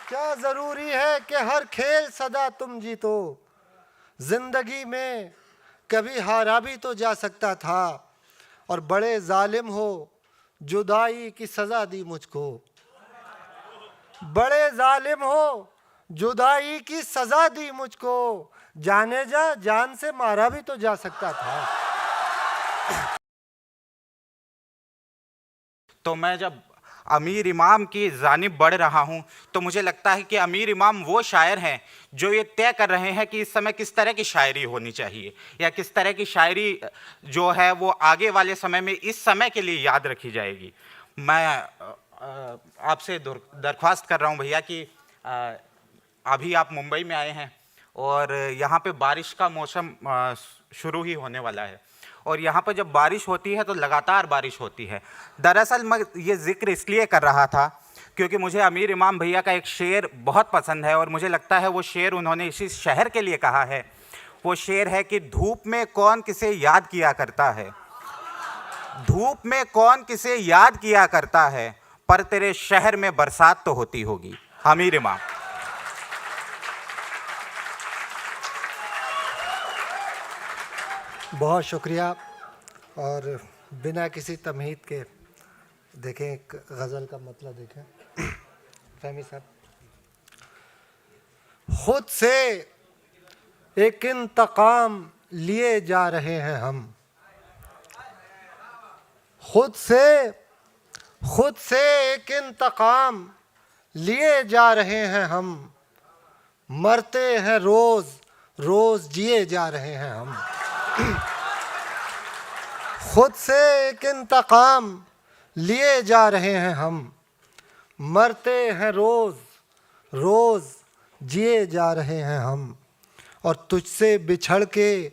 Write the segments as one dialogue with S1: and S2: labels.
S1: क्या जरूरी है कि हर खेल सदा तुम जीतो, जिंदगी में कभी हारा भी तो जा सकता था। और बड़े जालिम हो, जुदाई की सजा दी मुझको। बड़े जालिम हो, जुदाई की सजा दी मुझको। जाने जा, जान से मारा भी तो जा सकता था।
S2: तो मैं जब अमीर इमाम की जानिब बढ़ रहा हूं तो मुझे लगता है कि अमीर इमाम वो शायर हैं जो ये तय कर रहे हैं कि इस समय किस तरह की शायरी होनी चाहिए या किस तरह की शायरी जो है वो आगे वाले समय में इस समय के लिए याद रखी जाएगी। मैं आपसे दरख्वास्त कर रहा हूं भैया कि अभी आप मुंबई में आए हैं और यहाँ पे बारिश का मौसम शुरू ही होने वाला है और यहाँ पर जब बारिश होती है तो लगातार बारिश होती है। दरअसल मैं ये जिक्र इसलिए कर रहा था क्योंकि मुझे अमीर इमाम भैया का एक शेर बहुत पसंद है और मुझे लगता है वो शेर उन्होंने इसी शहर के लिए कहा है। वो शेर है कि धूप में कौन किसे याद किया करता है, धूप में कौन किसे याद किया करता है, पर तेरे शहर में बरसात तो होती होगी। अमीर इमाम।
S1: बहुत शुक्रिया। और बिना किसी तमहीद के देखें एक गज़ल का मतलब देखें। फहमी साहब, खुद से एक इंतकाम लिए जा रहे हैं हम, खुद से एक इंतकाम लिए जा रहे हैं हम। मरते हैं रोज़ रोज़ जिए जा रहे हैं हम। खुद से एक इंतकाम लिए जा रहे हैं हम। मरते हैं रोज़ रोज़ जिए जा रहे हैं हम। और तुझसे बिछड़ के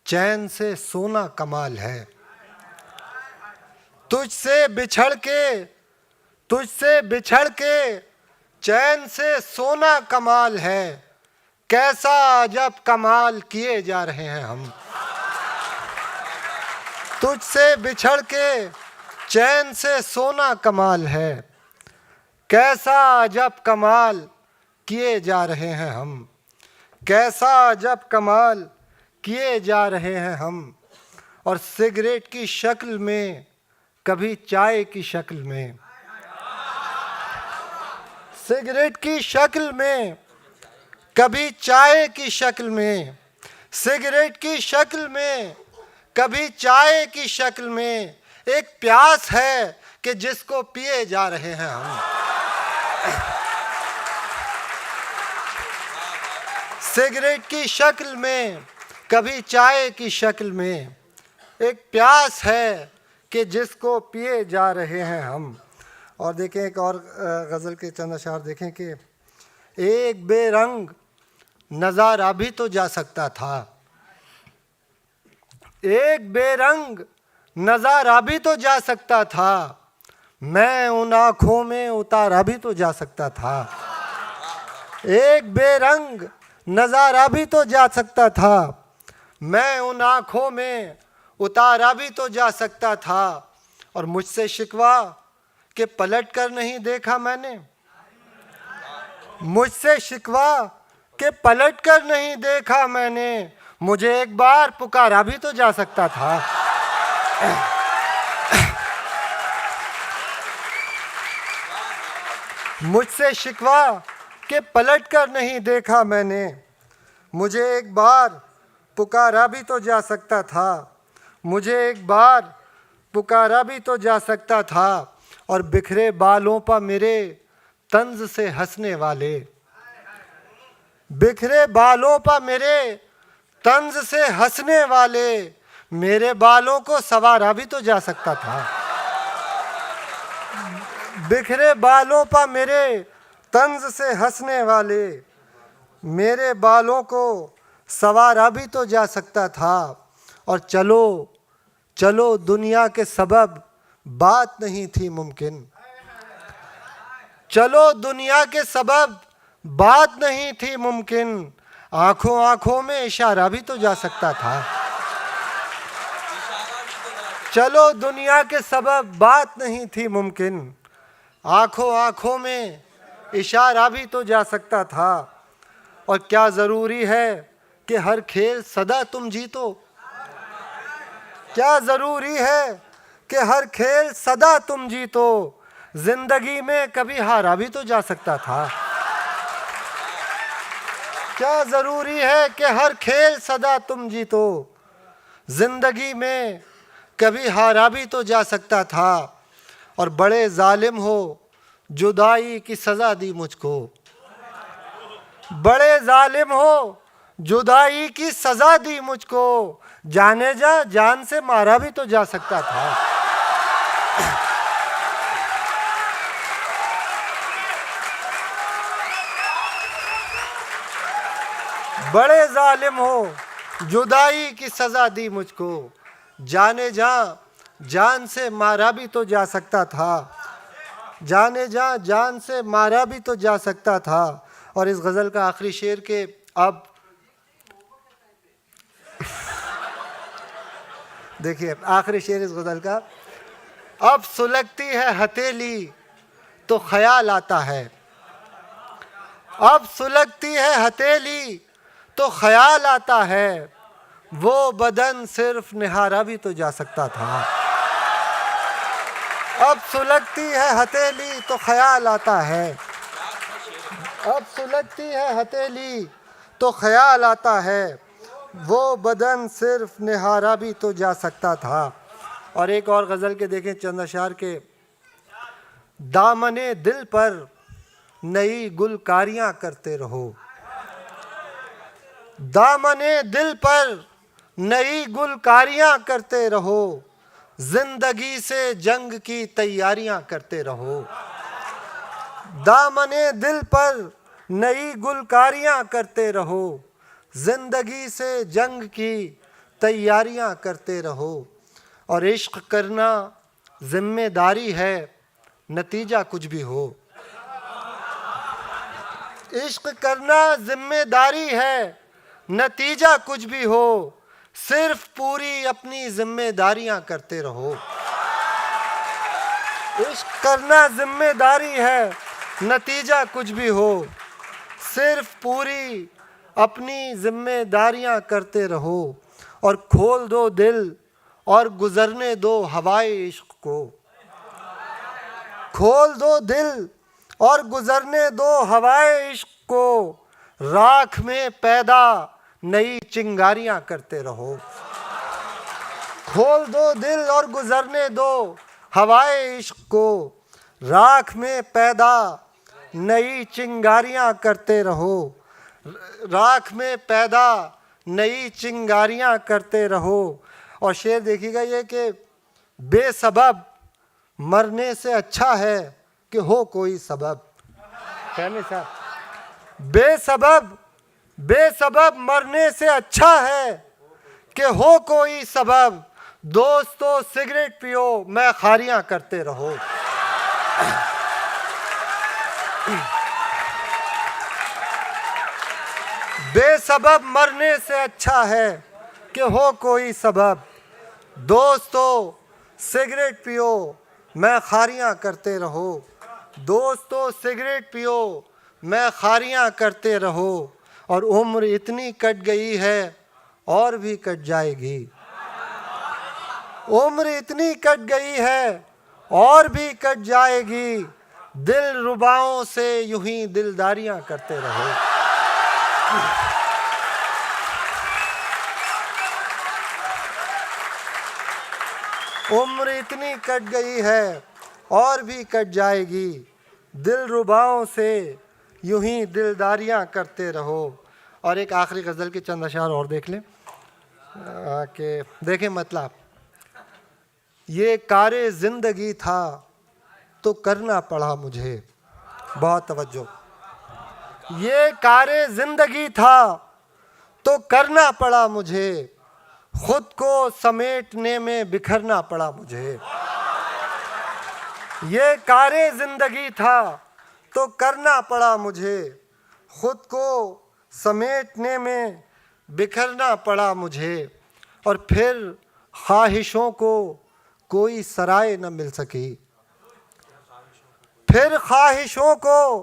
S1: चैन से सोना कमाल है। तुझसे बिछड़ के चैन से सोना कमाल है। कैसा अजब कमाल किए जा रहे हैं हम। तुझसे बिछड़ के चैन से सोना कमाल है। कैसा अजब कमाल किए जा रहे हैं हम। कैसा अजब कमाल किए जा रहे हैं हम। और सिगरेट की शक्ल में, कभी चाय की शक्ल में, सिगरेट की शक्ल में, कभी चाय की शक्ल में, सिगरेट की शक्ल में, कभी चाय की शक्ल में एक प्यास है कि जिसको पिए जा रहे हैं हम। सिगरेट की शक्ल में, कभी चाय की शक्ल में एक प्यास है कि जिसको पिए जा रहे हैं हम। और देखें एक और गज़ल के चंद अशार देखें कि एक बेरंग नज़ारा भी तो जा सकता था। एक बेरंग नज़ारा भी तो जा सकता था। मैं उन आँखों में उतारा भी तो जा सकता था। एक बेरंग नज़ारा भी तो जा सकता था। मैं उन आँखों में उतारा भी तो जा सकता था। और मुझसे शिकवा कि पलट कर नहीं देखा मैंने। मुझसे शिकवा कि पलट कर नहीं देखा मैंने। मुझे एक बार पुकारा भी तो जा सकता था। मुझसे शिकवा कि पलट कर नहीं देखा मैंने। मुझे एक बार पुकारा भी तो जा सकता था। मुझे एक बार पुकारा भी तो जा सकता था। और बिखरे बालों पर मेरे तंज से हंसने वाले, बिखरे बालों पर मेरे तंज से हंसने वाले मेरे बालों को संवारा भी तो जा सकता था। बिखरे बालों पर मेरे तंज से हंसने वाले मेरे बालों को संवारा भी तो जा सकता था। और चलो चलो दुनिया के सबब बात नहीं थी मुमकिन। चलो दुनिया के सबब बात नहीं थी मुमकिन। आंखों आंखों में इशारा भी तो जा सकता था। चलो दुनिया के सबब बात नहीं थी मुमकिन। आंखों आंखों में इशारा भी तो जा सकता था। और क्या ज़रूरी है कि हर खेल सदा तुम जीतो? क्या ज़रूरी है कि हर खेल सदा तुम जीतो? जिंदगी में कभी हारा भी तो जा सकता था। क्या ज़रूरी है कि हर खेल सदा तुम जीतो? जिंदगी में कभी हारा भी तो जा सकता था। और बड़े जालिम हो, जुदाई की सज़ा दी मुझको। बड़े जालिम हो, जुदाई की सज़ा दी मुझको। जाने जा, जान से मारा भी तो जा सकता था। बड़े जालिम हो, जुदाई की सज़ा दी मुझको। जाने जा, जान से मारा भी तो जा सकता था। जाने जा, जान से मारा भी तो जा सकता था। और इस गज़ल का आखिरी शेर के अब देखिए, आखिरी शेर इस गज़ल का, अब सुलगती है हथेली तो ख्याल आता है। अब सुलगती है हथेली तो ख्याल आता है। वो बदन सिर्फ निहारा भी तो जा सकता था। अब सुलगती है हथेली तो ख्याल आता है। अब सुलगती है हथेली तो ख्याल आता है। वो बदन सिर्फ निहारा भी तो जा सकता था। और एक और गज़ल के देखें, चंद अशार के, दामने दिल पर नई गुलकारियाँ करते रहो। दामने दिल पर नई गुलकारियाँ करते रहो। जिंदगी से जंग की तैयारियां करते रहो। दामने दिल पर नई गुलकारियां करते रहो। जिंदगी से जंग की तैयारियां करते रहो। और इश्क करना जिम्मेदारी है, नतीजा कुछ भी हो। इश्क करना जिम्मेदारी है, नतीजा कुछ भी हो। सिर्फ पूरी अपनी जिम्मेदारियां करते रहो। इश्क करना जिम्मेदारी है, नतीजा कुछ भी हो। सिर्फ पूरी अपनी जिम्मेदारियां करते रहो। और खोल दो दिल और गुजरने दो हवाए इश्क को। खोल दो दिल और गुजरने दो हवाए इश्क को। राख में पैदा नई चिंगारियां करते रहो। खोल दो दिल और गुजरने दो हवाए इश्क को। राख में पैदा नई चिंगारियां करते रहो। राख में पैदा नई चिंगारियां करते रहो। और शेर देखिएगा ये कि बेसबब मरने से अच्छा है कि हो कोई सबब। फहमी साहब, बेसबब मरने से अच्छा है कि हो कोई सबब। दोस्तों सिगरेट पियो, मैं खारियां करते रहो। बेसबब मरने से अच्छा है कि हो कोई सबब। दोस्तों सिगरेट पियो, मैं खारियां करते रहो। दोस्तों सिगरेट पियो, मैं खारियां करते रहो। और उम्र इतनी कट गई है और भी कट जाएगी। उम्र इतनी कट गई है और भी कट जाएगी। दिल रुबाओं से यूं ही दिलदारियां करते रहो। उम्र इतनी कट गई है और भी कट जाएगी। दिल रुबाओं से यूं ही दिलदारियां करते रहो। और एक आखिरी गज़ल के चंद अशार और देख लें कि देखें मतलब, ये कारे ज़िंदगी था तो करना पड़ा मुझे। बहुत तवज्जो। ये कारे ज़िंदगी था तो करना पड़ा मुझे। खुद को समेटने में बिखरना पड़ा मुझे। ये कारे ज़िंदगी था तो करना पड़ा मुझे। खुद को समेटने में बिखरना पड़ा मुझे। और फिर ख्वाहिशों को कोई सराय न मिल सकी। फिर ख्वाहिशों को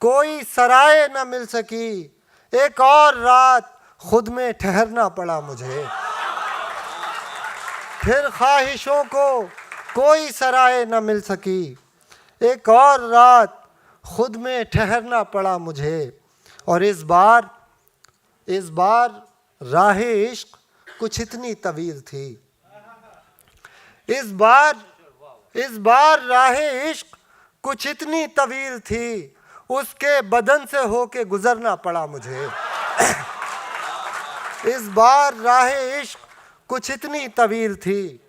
S1: कोई सराय न मिल सकी, एक और रात खुद में ठहरना पड़ा मुझे। फिर ख्वाहिशों को कोई सराय न मिल सकी, एक और रात खुद में ठहरना पड़ा मुझे। और इस बार राह इश्क कुछ इतनी तवील थी, इस बार राह इश्क कुछ इतनी तवील थी, उसके बदन से होके गुजरना पड़ा मुझे। इस बार राह इश्क कुछ इतनी तवील थी,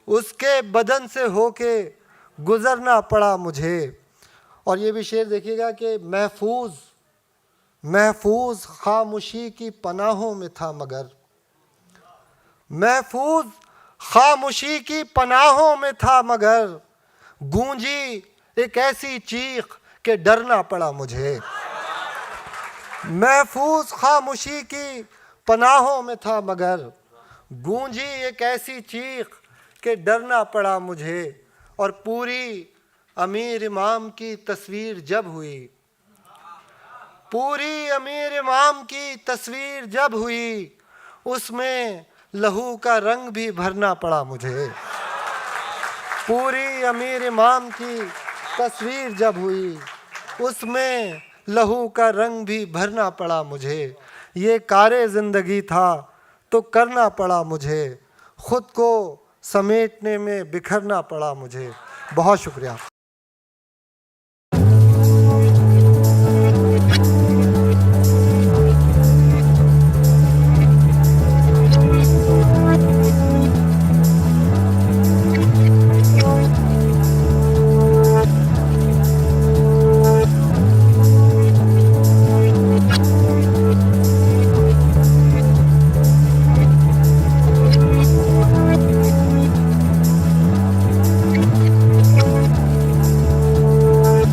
S1: उसके बदन से होके गुजरना पड़ा मुझे। और ये भी शेर देखिएगा कि महफूज खामोशी की पनाहों में था मगर, महफूज खामोशी की पनाहों में था मगर, गूंजी एक ऐसी चीख के डरना पड़ा मुझे। महफूज खामोशी की पनाहों में था मगर, गूंजी एक ऐसी चीख के डरना पड़ा मुझे। और पूरी अमीर इमाम की तस्वीर जब हुई, पूरी अमीर इमाम की तस्वीर जब हुई, उसमें लहू का रंग भी भरना पड़ा मुझे। पूरी अमीर इमाम की तस्वीर जब हुई, उसमें लहू का रंग भी भरना पड़ा मुझे। ये कारे ज़िंदगी था तो करना पड़ा मुझे, खुद को समेटने में बिखरना पड़ा मुझे। बहुत शुक्रिया।